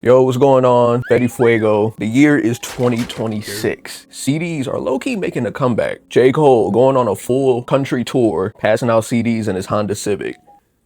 Yo, what's going on? Fetti Fuego. The year is 2026. CDs are low-key making a comeback. J. Cole going on a full country tour, passing out CDs in his Honda Civic.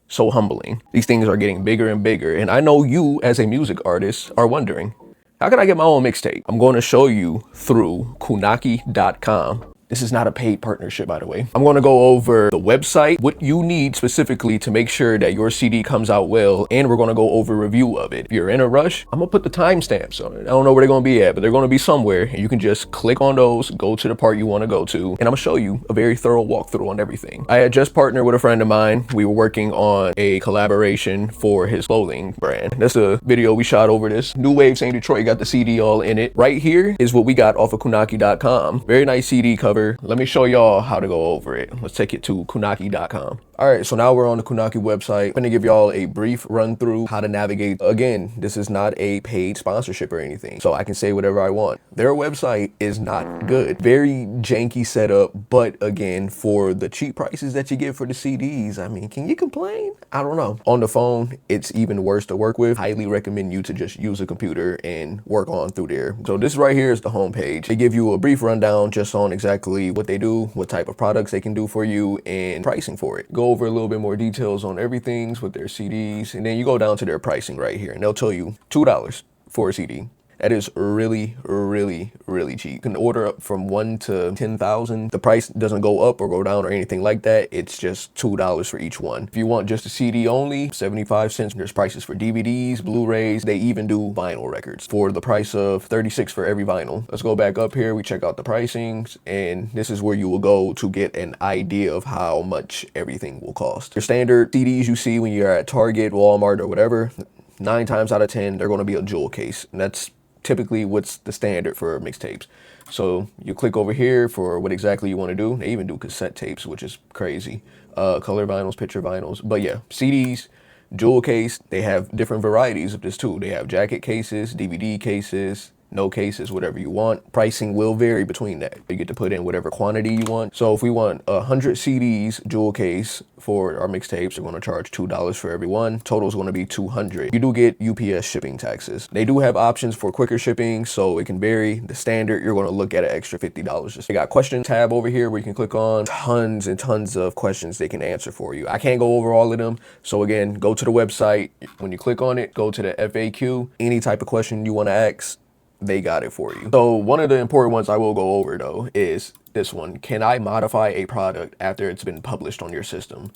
So humbling. These things are getting bigger and bigger, and I know you, as a music artist, are wondering, how can I get my own mixtape? I'm going to show you through kunaki.com. This is not a paid partnership, by the way. I'm going to go over the website, what you need specifically to make sure that your CD comes out well, and we're going to go over a review of it. If you're in a rush, I'm going to put the timestamps on it. I don't know where they're going to be at, but they're going to be somewhere, and you can just click on those, go to the part you want to go to, and I'm going to show you a very thorough walkthrough on everything. I had just partnered with a friend of mine. We were working on a collaboration for his clothing brand. That's a video we shot over this. New Wave St. Detroit got the CD all in it. Right here is what we got off of kunaki.com. Very nice CD cover. Let me show y'all how to go over it. Let's take it to kunaki.com. All right, so now we're on the Kunaki website. I'm gonna give y'all a brief run through how to navigate. Again, this is not a paid sponsorship or anything, so I can say whatever I want. Their website is not good. Very janky setup, but again, for the cheap prices that you get for the CDs, I mean, can you complain? I don't know. On the phone, it's even worse to work with. Highly recommend you to just use a computer and work on through there. So this right here is the homepage. They give you a brief rundown just on exactly what they do, what type of products they can do for you, and pricing for it. Go over a little bit more details on everything with their CDs, and then you go down to their pricing right here, and they'll tell you $2 for a CD. That is really, really, really cheap. You can order up from 1 to 10,000. The price doesn't go up or go down or anything like that. It's just $2 for each one. If you want just a CD only, 75 cents. There's prices for DVDs, Blu-rays. They even do vinyl records for the price of 36 for every vinyl. Let's go back up here. We check out the pricings, and this is where you will go to get an idea of how much everything will cost. Your standard CDs you see when you're at Target, Walmart, or whatever, 9 times out of 10, they're going to be a jewel case, and that's typically what's the standard for mixtapes. So you click over here for what exactly you want to do. They even do cassette tapes, which is crazy. Color vinyls, picture vinyls. But yeah, CDs, jewel case, they have different varieties of this too. They have jacket cases, DVD cases, no cases, whatever you want. Pricing will vary between that. You get to put in whatever quantity you want. So if we want 100 CDs jewel case for our mixtapes, they're going to charge $2 for every one. Total is going to be $200. You do get UPS shipping taxes. They do have options for quicker shipping, so it can vary. The standard, you're going to look at an extra $50. They got question tab over here where you can click on tons and tons of questions they can answer for you. I can't go over all of them. So again, go to the website. When you click on it, go to the FAQ. Any type of question you want to ask, they got it for you. So one of the important ones I will go over though is this one. Can I modify a product after it's been published on your system?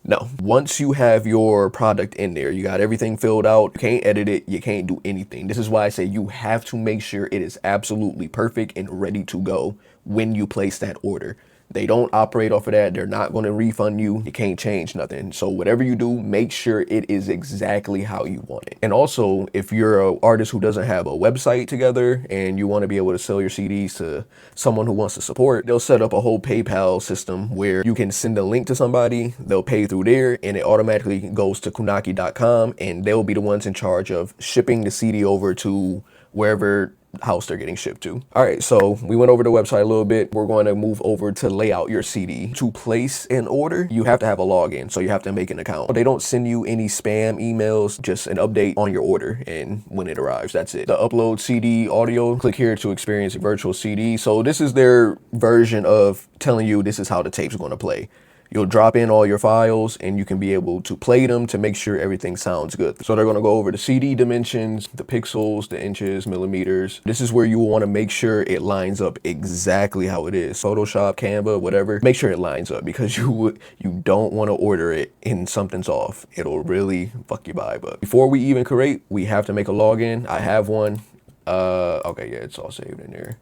No. Once you have your product in there, you got everything filled out, you can't edit it, you can't do anything. This is why I say you have to make sure it is absolutely perfect and ready to go when you place that order. They don't operate off of that. They're not going to refund you. You can't change nothing. So whatever you do, make sure it is exactly how you want it. And also, if you're an artist who doesn't have a website together and you want to be able to sell your CDs to someone who wants to support, they'll set up a whole PayPal system where you can send a link to somebody, they'll pay through there, and it automatically goes to kunaki.com, and they'll be the ones in charge of shipping the CD over to wherever house they're getting shipped to. All right, so we went over the website a little bit. We're going to move over to lay out your CD. To place an order, you have to have a login, so you have to make an account. They don't send you any spam emails, just an update on your order and when it arrives. That's it. The upload CD audio, click here to experience a virtual CD. So this is their version of telling you this is how the tape's going to play. You'll drop in all your files and you can be able to play them to make sure everything sounds good. So they're going to go over the CD dimensions, the pixels, the inches, millimeters. This is where you will want to make sure it lines up exactly how it is. Photoshop, Canva, whatever. Make sure it lines up because you don't want to order it and something's off. It'll really fuck your vibe up. Before we even create, we have to make a login. I have one. Okay, yeah, it's all saved in there.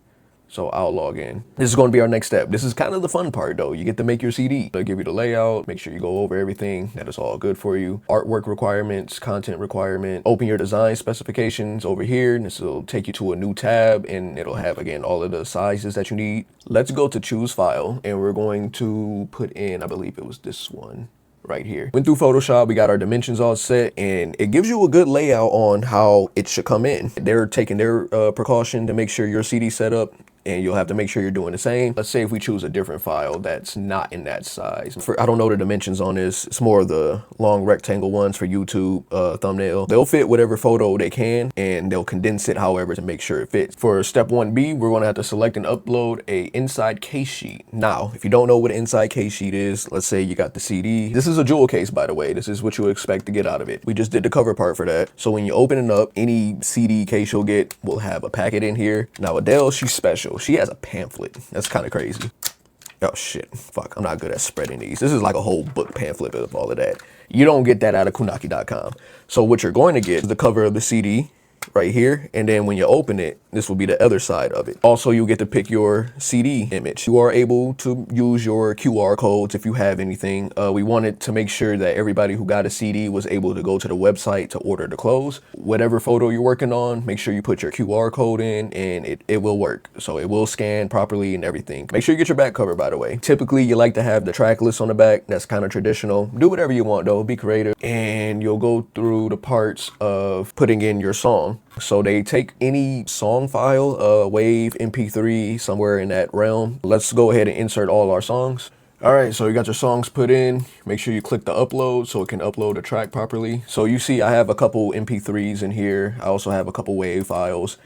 So I'll log in. This is going to be our next step. This is kind of the fun part though. You get to make your CD. They'll give you the layout, make sure you go over everything, that is all good for you. Artwork requirements, content requirement, open your design specifications over here. This will take you to a new tab and it'll have again all of the sizes that you need. Let's go to choose file and we're going to put in, I believe it was this one right here. Went through Photoshop, we got our dimensions all set, and it gives you a good layout on how it should come in. They're taking their precaution to make sure your CD setup and you'll have to make sure you're doing the same. Let's say if we choose a different file that's not in that size. I don't know the dimensions on this. It's more of the long rectangle ones for YouTube thumbnail. They'll fit whatever photo they can, and they'll condense it however to make sure it fits. For step 1B, we're gonna have to select and upload a inside case sheet. Now, if you don't know what an inside case sheet is, let's say you got the CD. This is a jewel case, by the way. This is what you expect to get out of it. We just did the cover part for that. So when you open it up, any CD case you'll get will have a packet in here. Now Adele, she's special. She has a pamphlet. That's kind of crazy. Oh shit, fuck, I'm not good at spreading these. This is like a whole book pamphlet of all of that. You don't get that out of Kunaki.com. So what you're going to get is the cover of the CD right here, and then when you open it, this will be the other side of it. Also, you get to pick your CD image. You are able to use your QR codes if you have anything. We wanted to make sure that everybody who got a CD was able to go to the website to order the clothes. Whatever photo you're working on, make sure you put your QR code in, and it will work. So it will scan properly and everything. Make sure you get your back cover, by the way. Typically, you like to have the track list on the back. That's kind of traditional. Do whatever you want though, be creative. And you'll go through the parts of putting in your song. So they take any song file, WAV, MP3, somewhere in that realm. Let's go ahead and insert all our songs. All right, so you got your songs put in. Make sure you click the upload so it can upload the track properly. So you see I have a couple MP3s in here. I also have a couple WAV files.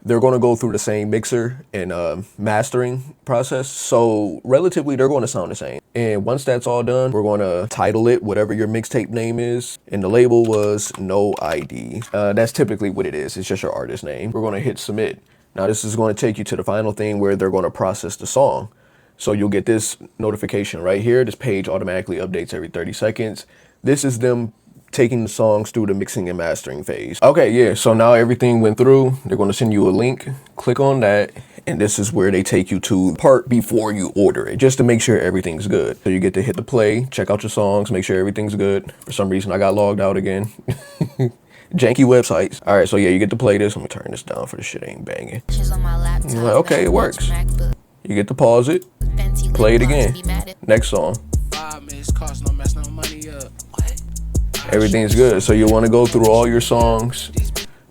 They're going to go through the same mixer and mastering process. So relatively, they're going to sound the same. And once that's all done, we're going to title it whatever your mixtape name is. And the label was No ID. That's typically what it is. It's just your artist name. We're going to hit submit. Now this is going to take you to the final thing where they're going to process the song. So you'll get this notification right here. This page automatically updates every 30 seconds. This is them taking the songs through the mixing and mastering phase. Okay, yeah, so now everything went through. They're going to send you a link. Click on that, and this is where they take you to the part before you order it, just to make sure everything's good. So you get to hit the play, check out your songs, make sure everything's good. For some reason, I got logged out again. Janky websites. All right, so yeah, you get to play this. I'm gonna turn this down for this shit ain't banging. You're like, okay, it works. You get to pause it, play it again. Next song. Everything's good. So you want to go through all your songs,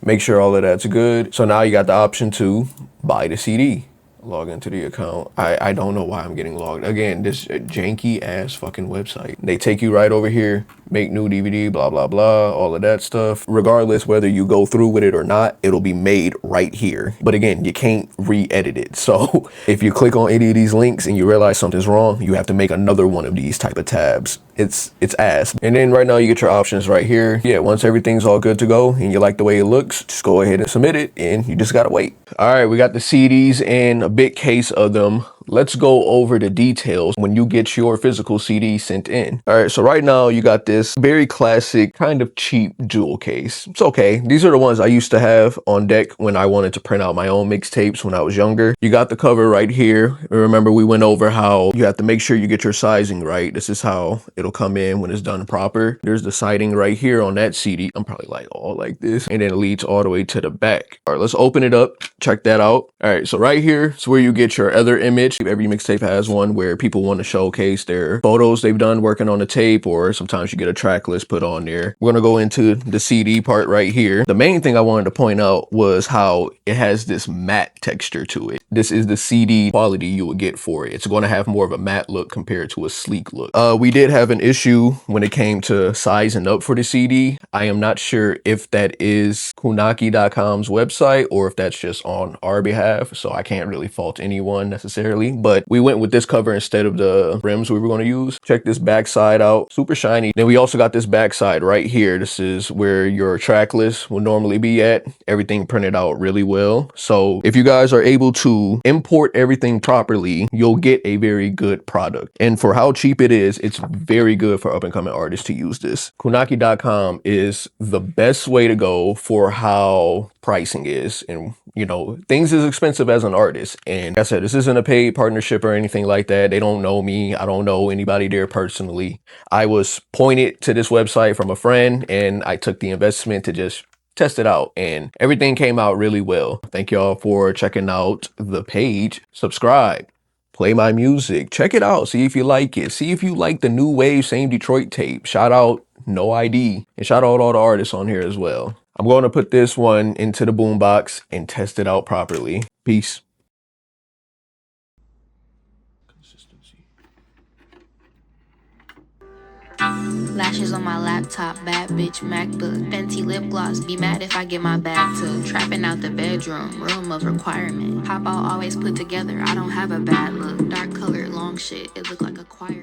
make sure all of that's good. So now you got the option to buy the CD. Log into the account. I don't know why I'm getting logged. Again, this janky ass fucking website. They take you right over here, make new DVD, blah, blah, blah, all of that stuff. Regardless whether you go through with it or not, it'll be made right here. But again, you can't re-edit it. So if you click on any of these links and you realize something's wrong, you have to make another one of these type of tabs. It's ass. And then right now you get your options right here. Yeah, once everything's all good to go and you like the way it looks, just go ahead and submit it, and you just gotta wait. All right, we got the CDs and a big case of them. Let's go over the details when you get your physical CD sent in. All right, so right now you got this very classic, kind of cheap jewel case. It's okay. These are the ones I used to have on deck when I wanted to print out my own mixtapes when I was younger. You got the cover right here. Remember, we went over how you have to make sure you get your sizing right. This is how it'll come in when it's done proper. There's the siding right here on that CD. I'm probably like all like this, and then it leads all the way to the back. All right, let's open it up. Check that out. All right, so right here is where you get your other image. Every mixtape has one where people want to showcase their photos they've done working on the tape, or sometimes you get a track list put on there. We're gonna go into the CD part right here. The main thing I wanted to point out was how it has this matte texture to it. This is the CD quality you would get for it. It's going to have more of a matte look compared to a sleek look. We did have an issue when it came to sizing up for the CD. I am not sure if that is Kunaki.com's website or if that's just on our behalf, so I can't really fault anyone necessarily, but we went with this cover instead of the rims we were going to use. Check this backside out, super shiny. Then we also got this backside right here. This is where your track list will normally be at. Everything printed out really well. So if you guys are able to import everything properly, you'll get a very good product. And for how cheap it is, it's very good for up and coming artists to use this. Kunaki.com is the best way to go for how pricing is, and you know, things is expensive as an artist. And like I said, this isn't a paid partnership or anything like that. They don't know me. I don't know anybody there personally. I was pointed to this website from a friend, and I took the investment to just test it out, and everything came out really well. Thank y'all for checking out the page. Subscribe, play my music, check it out, see if you like it, see if you like the new wave Same Detroit tape. Shout out No ID, and shout out all the artists on here as well. I'm going to put this one into the boombox and test it out properly. Peace. Lashes on my laptop, bad bitch MacBook. Fenty lip gloss, be mad if I get my bag took. Trapping out the bedroom, room of requirement. Pop out always put together, I don't have a bad look. Dark colored long shit, it look like a choir.